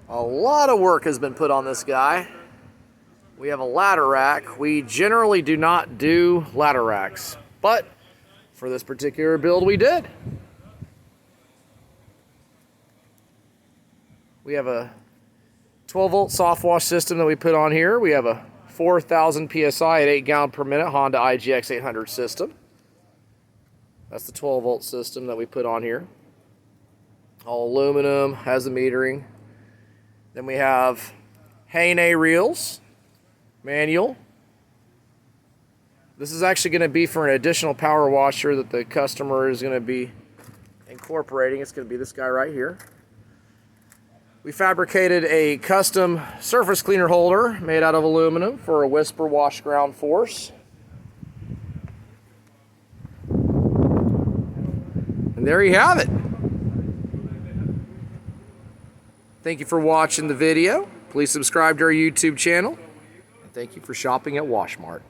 A lot of work has been put on this guy. We have a ladder rack. We generally do not do ladder racks, but for this particular build we did. We have a 12-volt soft wash system that we put on here. We have a 4,000 PSI at 8 gallon per minute Honda IGX 800 system. That's the 12-volt system that we put on here. All aluminum, has the metering. Then we have Haine reels, manual. This is actually going to be for an additional power washer that the customer is going to be incorporating. It's going to be this guy right here. We fabricated a custom surface cleaner holder made out of aluminum for a Whisper wash ground force. And there you have it. Thank you for watching the video. Please subscribe to our YouTube channel. And thank you for shopping at Washmart.